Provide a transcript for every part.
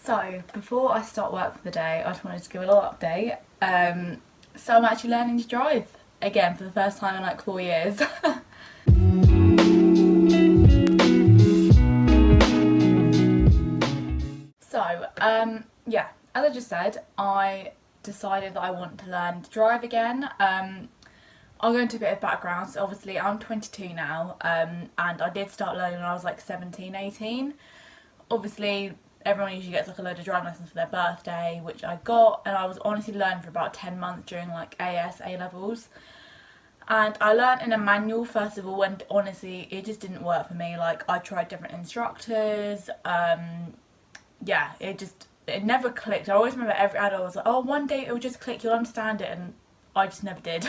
So, before I start work for the day, I just wanted to give a little update. So I'm actually learning to drive again for the first time in like 4 years. So, yeah, as I just said, I decided that I want to learn to drive again. I'll go into a bit of background. So obviously I'm 22 now, and I did start learning when I was like 17, 18. Obviously everyone usually gets like a load of driving lessons for their birthday, which I got, and I was honestly learning for about 10 months during like A levels. And I learned in a manual first of all, and honestly it just didn't work for me. Like, I tried different instructors, yeah, it never clicked. I always remember every adult was like, oh, one day it will just click, you'll understand it, and I just never did.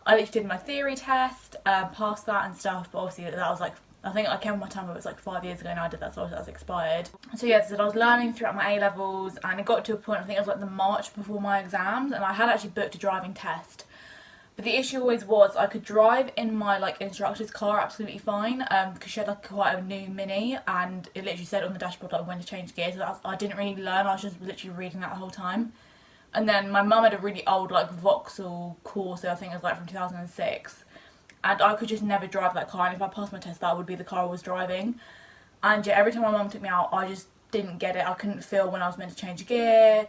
I literally did my theory test, passed that and stuff, but obviously that was like, I think I came on my time, it was like 5 years ago and I did that, so that's expired. So yeah, so I was learning throughout my A levels, and it got to a point, I think it was like the March before my exams, and I had actually booked a driving test. But the issue always was I could drive in my like instructor's car absolutely fine, because she had like quite a new Mini, and it literally said on the dashboard like when to change gears. So I didn't really learn. I was just literally reading that the whole time. And then my mum had a really old like Vauxhall Corsa, I think it was like from 2006, and I could just never drive that car. And if I passed my test, that would be the car I was driving. And yeah, every time my mum took me out, I just didn't get it. I couldn't feel when I was meant to change gear.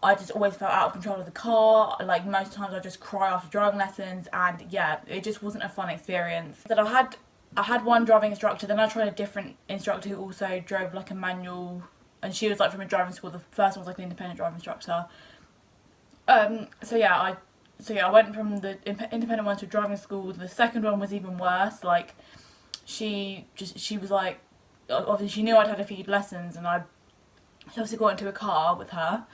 I just always felt out of control of the car. Like, most times I just cry after driving lessons, and yeah, it just wasn't a fun experience. That I had one driving instructor, then I tried a different instructor who also drove like a manual, and she was like from a driving school. The first one was like an independent driving instructor. So yeah, I went from the independent one to driving school. The second one was even worse. Like, she was like, obviously she knew I'd had a few lessons, and I obviously got into a car with her.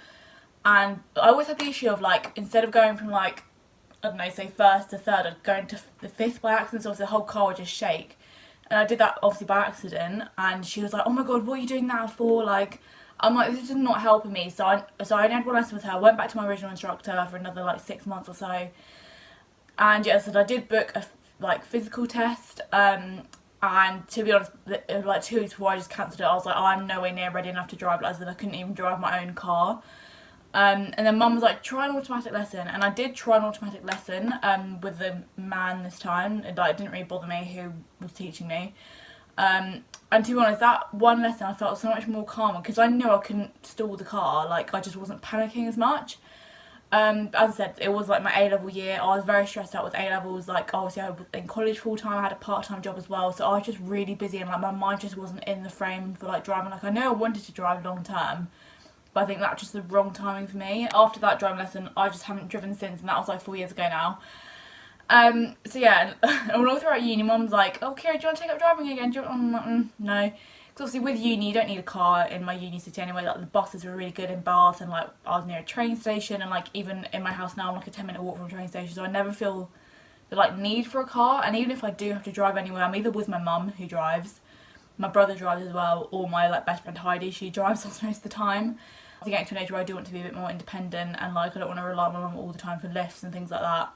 And I always had the issue of like, instead of going from like, I don't know, say first to third, I'd go into the fifth by accident, so obviously the whole car would just shake. And I did that obviously by accident, and she was like, oh my god, what are you doing that for? Like, I'm like, this is not helping me. So I only had one lesson with her, went back to my original instructor for another like 6 months or so. And yeah, so I did book a like physical test, and to be honest, like 2 weeks before I just cancelled it. I was like, oh, I'm nowhere near ready enough to drive. Like, I couldn't even drive my own car. And then mum was like, try an automatic lesson, and I did try an automatic lesson with the man this time. It didn't really bother me who was teaching me. And to be honest, that one lesson I felt so much more calmer, because I knew I couldn't stall the car. Like, I just wasn't panicking as much. As I said, it was like my A level year. I was very stressed out with A levels. Like, obviously I was in college full time. I had a part-time job as well, so I was just really busy, and like my mind just wasn't in the frame for like driving. Like, I know I wanted to drive long term, but I think that's just the wrong timing for me. After that driving lesson, I just haven't driven since, and that was like 4 years ago now. So yeah, and all throughout uni, mum's like, oh, Kira, do you want to take up driving again? Do you want... I'm like, no. Because obviously with uni, you don't need a car in my uni city anyway. Like, the buses were really good in Bath, and like I was near a train station, and like even in my house now, I'm like a 10-minute walk from a train station, so I never feel the like need for a car. And even if I do have to drive anywhere, I'm either with my mum, who drives, my brother drives as well, or my like best friend Heidi, she drives us most of the time. I'm getting to an age where I do want to be a bit more independent, and like I don't want to rely on my mum all the time for lifts and things like that.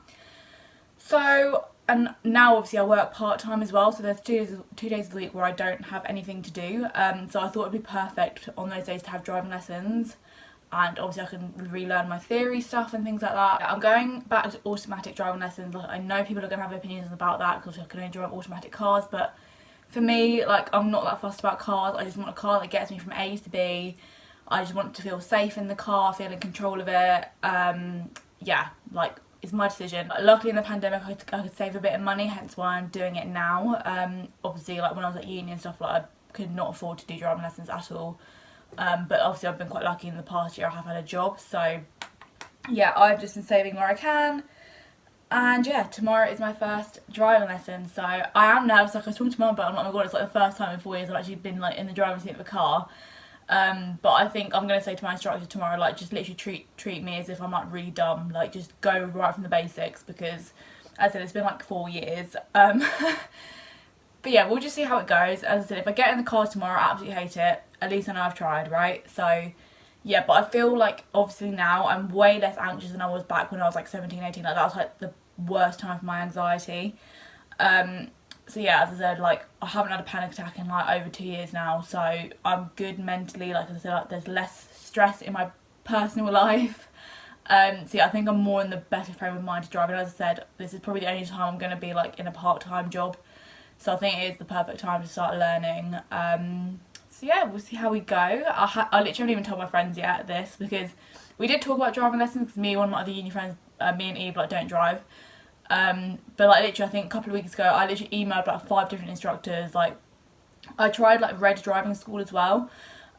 So, and now obviously I work part-time as well, so there's two days of the week where I don't have anything to do, so I thought it'd be perfect on those days to have driving lessons, and obviously I can relearn my theory stuff and things like that. I'm going back to automatic driving lessons. Like, I know people are going to have opinions about that because I can only drive automatic cars, but for me, like, I'm not that fussed about cars. I just want a car that gets me from A to B. I just want to feel safe in the car, feel in control of it. Yeah, like, it's my decision. Luckily in the pandemic I could save a bit of money, hence why I'm doing it now. Obviously, like when I was at uni and stuff, like I could not afford to do driving lessons at all. But obviously I've been quite lucky in the past year. I have had a job, so yeah, I've just been saving where I can. And yeah, tomorrow is my first driving lesson, so I am nervous. Like, I was talking to mum about it, I'm like, oh my god, it's like the first time in 4 years I've actually been like in the driving seat of a car. But I think I'm going to say to my instructor tomorrow, like, just literally treat me as if I'm like really dumb, like just go right from the basics, because as I said, it's been like 4 years. But yeah, we'll just see how it goes. As I said, if I get in the car tomorrow, I absolutely hate it, at least I know I've tried, right? So yeah, but I feel like obviously now I'm way less anxious than I was back when I was like 17, 18, like that was like the worst time for my anxiety. So yeah, as I said, like I haven't had a panic attack in like over 2 years now, so I'm good mentally. Like I said, like, there's less stress in my personal life. So yeah, I think I'm more in the better frame of mind to drive. And as I said, this is probably the only time I'm going to be like in a part-time job, so I think it is the perfect time to start learning. So yeah, we'll see how we go. I literally haven't even told my friends yet this, because we did talk about driving lessons, because me and one of my other uni friends, me and Eve, like don't drive. But like literally I think a couple of weeks ago I literally emailed like 5 different instructors. Like I tried like Red driving school as well,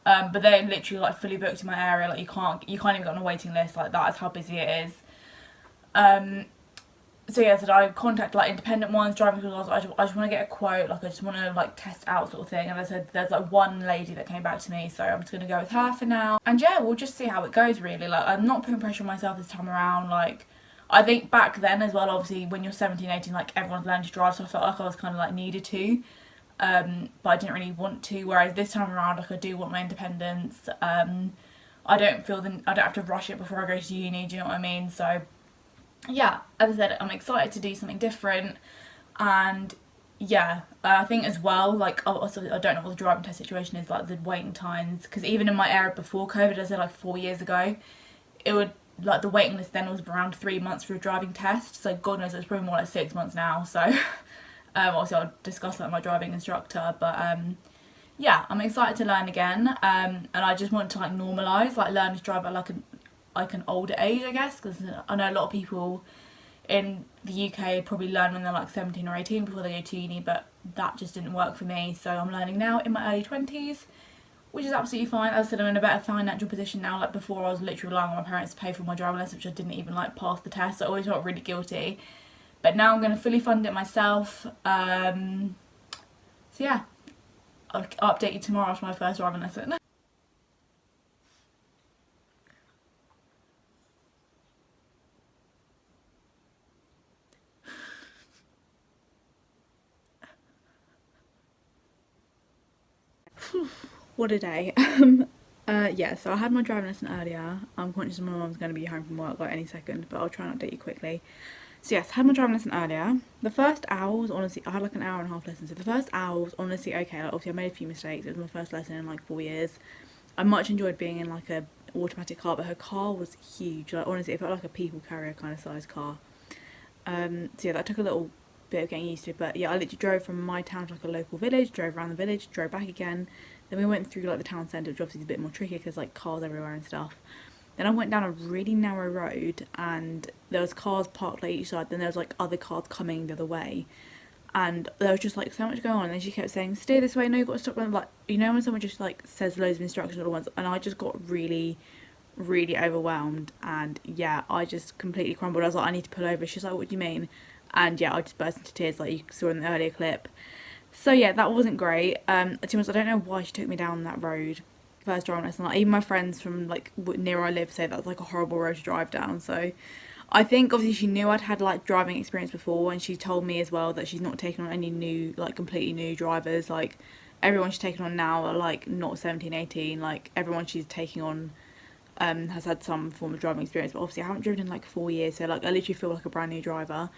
but they're literally like fully booked in my area. Like you can't even get on a waiting list. Like that is how busy it is. So yeah, so I contacted like independent ones, driving schools. I just want to get a quote, like I just want to like test out sort of thing. And I said there's like one lady that came back to me, so I'm just going to go with her for now. And yeah, we'll just see how it goes really. Like I'm not putting pressure on myself this time around. Like I think back then as well, obviously when you're 17, 18, like everyone's learning to drive, so I felt like I was kind of like needed to. But I didn't really want to, whereas this time around, like I do want my independence. I don't have to rush it before I go to uni, do you know what I mean? So yeah, as I said, I'm excited to do something different. And yeah, I think as well, like also, I don't know what the driving test situation is, like the waiting times, because even in my era before COVID, I said like 4 years ago, it would, like the waiting list then was around 3 months for a driving test, so God knows it's probably more like 6 months now. So obviously I'll discuss that with my driving instructor, but yeah, I'm excited to learn again, and I just want to like normalise like learning to drive at like an older age, I guess, because I know a lot of people in the UK probably learn when they're like 17 or 18 before they go to uni, but that just didn't work for me. So I'm learning now in my early 20s, which is absolutely fine. As I said, I'm in a better financial position now. Like before, I was literally relying on my parents to pay for my driving lessons, which I didn't even like pass the test, so I always felt really guilty. But now I'm going to fully fund it myself. So yeah, I'll update you tomorrow after my first driving lesson. What a day. Yeah, so I had my driving lesson earlier. I'm conscious my mum's going to be home from work like any second, but I'll try and update you quickly. So yes, I had my driving lesson earlier. The first hour was honestly, I had like an hour and a half lesson, so the first hour was honestly okay. Like obviously I made a few mistakes. It was my first lesson in like 4 years. I much enjoyed being in like a automatic car, but her car was huge. Like honestly, it felt like a people carrier kind of size car. So yeah, that took a little bit of getting used to, but yeah, I literally drove from my town to like a local village, drove around the village, drove back again. Then we went through like the town centre, which obviously is a bit more tricky because like cars everywhere and stuff. Then I went down a really narrow road and there was cars parked like each side. Then there was like other cars coming the other way, and there was just like so much going on. And then she kept saying, "Steer this way, no, you've got to stop." Like you know when someone just like says loads of instructions all at once, and I just got really overwhelmed, and yeah, I just completely crumbled. I was like, I need to pull over. She's like, what do you mean? And yeah, I just burst into tears like you saw in the earlier clip. So yeah, that wasn't great. To be honest, I don't know why she took me down that road first driving lesson. Like even my friends from like near where I live say that's like a horrible road to drive down. So I think obviously she knew I'd had like driving experience before, and she told me as well that she's not taken on any new, like completely new drivers. Like everyone she's taken on now are like not 17, 18. Like everyone she's taking on has had some form of driving experience, but obviously I haven't driven in like 4 years, so like I literally feel like a brand new driver.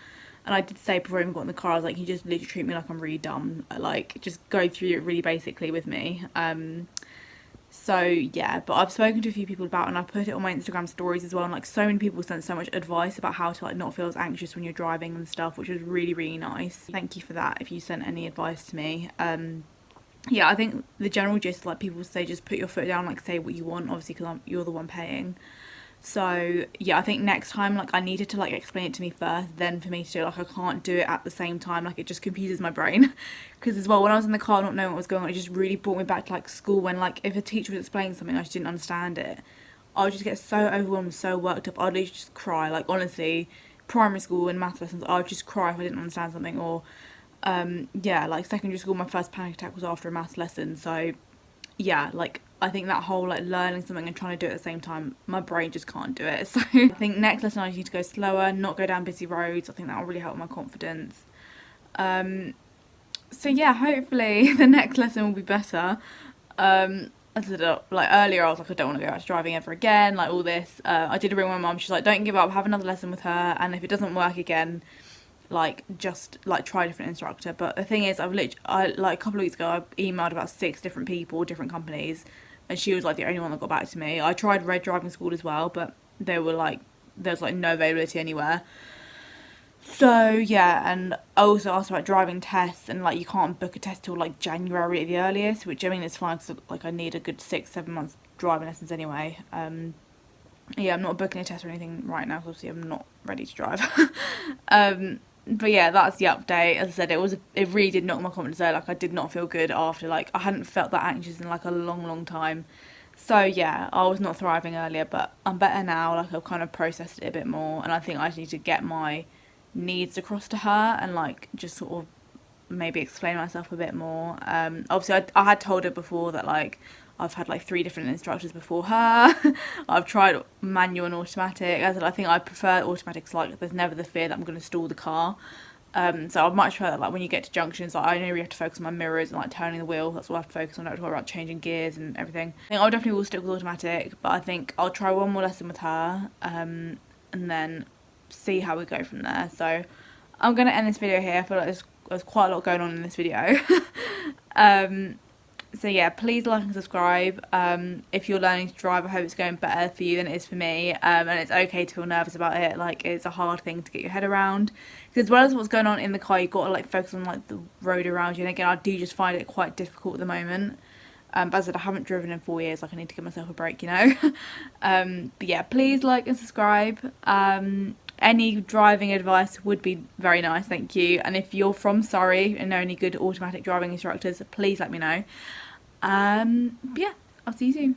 And I did say before I even got in the car, I was like, you just literally treat me like I'm really dumb, like just go through it really basically with me. So yeah, but I've spoken to a few people about it, and I put it on my Instagram stories as well, and like so many people sent so much advice about how to like not feel as anxious when you're driving and stuff, which was really nice. Thank you for that if you sent any advice to me. Yeah, I think the general gist, like people say, just put your foot down, like say what you want, obviously because you're the one paying. So yeah, I think next time like I needed to like explain it to me first, then for me to do it. Like I can't do it at the same time, like it just confuses my brain. Because as well, when I was in the car not knowing what was going on, it just really brought me back to like school, when like if a teacher was explaining something I just didn't understand it, I would just get so overwhelmed, so worked up, I'd literally just cry. Like honestly, primary school and math lessons, I would just cry if I didn't understand something. Or yeah, like secondary school, my first panic attack was after a math lesson. So yeah, like I think that whole like learning something and trying to do it at the same time, my brain just can't do it. So I think next lesson I just need to go slower, not go down busy roads. I think that will really help my confidence. So yeah, hopefully the next lesson will be better. As I said, like earlier, I was like, I don't want to go out driving ever again, like all this. I did ring my mum. She's like, don't give up, have another lesson with her, and if it doesn't work again, like just like try a different instructor. But the thing is, I like a couple of weeks ago I emailed about 6 different people, different companies, and she was like the only one that got back to me. I tried Red Driving School as well, but they were like there's like no availability anywhere. So yeah, and I also asked about driving tests, and like you can't book a test till like January at the earliest, which I mean is fine because like I need a good 6-7 months driving lessons anyway. Yeah, I'm not booking a test or anything right now because obviously I'm not ready to drive. But yeah, that's the update. As I said, it really did knock my confidence out. Like I did not feel good after, like I hadn't felt that anxious in like a long time. So yeah, I was not thriving earlier, but I'm better now. Like I've kind of processed it a bit more, and I think I just need to get my needs across to her and like just sort of maybe explain myself a bit more. Obviously I had told her before that like I've had like 3 different instructors before her. I've tried manual and automatic. As I said, I think I prefer automatics. Like there's never the fear that I'm going to stall the car. So I'd much prefer that like when you get to junctions, like I know you have to focus on my mirrors and like turning the wheel. That's what I have to focus on. I don't have to worry about changing gears and everything. I think I definitely will stick with automatic, but I think I'll try one more lesson with her, and then see how we go from there. So I'm going to end this video here. I feel like there's quite a lot going on in this video. So yeah, please like and subscribe. If you're learning to drive, I hope it's going better for you than it is for me. And it's okay to feel nervous about it. Like it's a hard thing to get your head around. Because as well as what's going on in the car, you've got to like focus on like the road around you. And again, I do just find it quite difficult at the moment. But as I said, I haven't driven in 4 years. Like I need to give myself a break, you know. But yeah, please like and subscribe. Any driving advice would be very nice, thank you. And if you're from Surrey and know any good automatic driving instructors, please let me know. Yeah, I'll see you soon.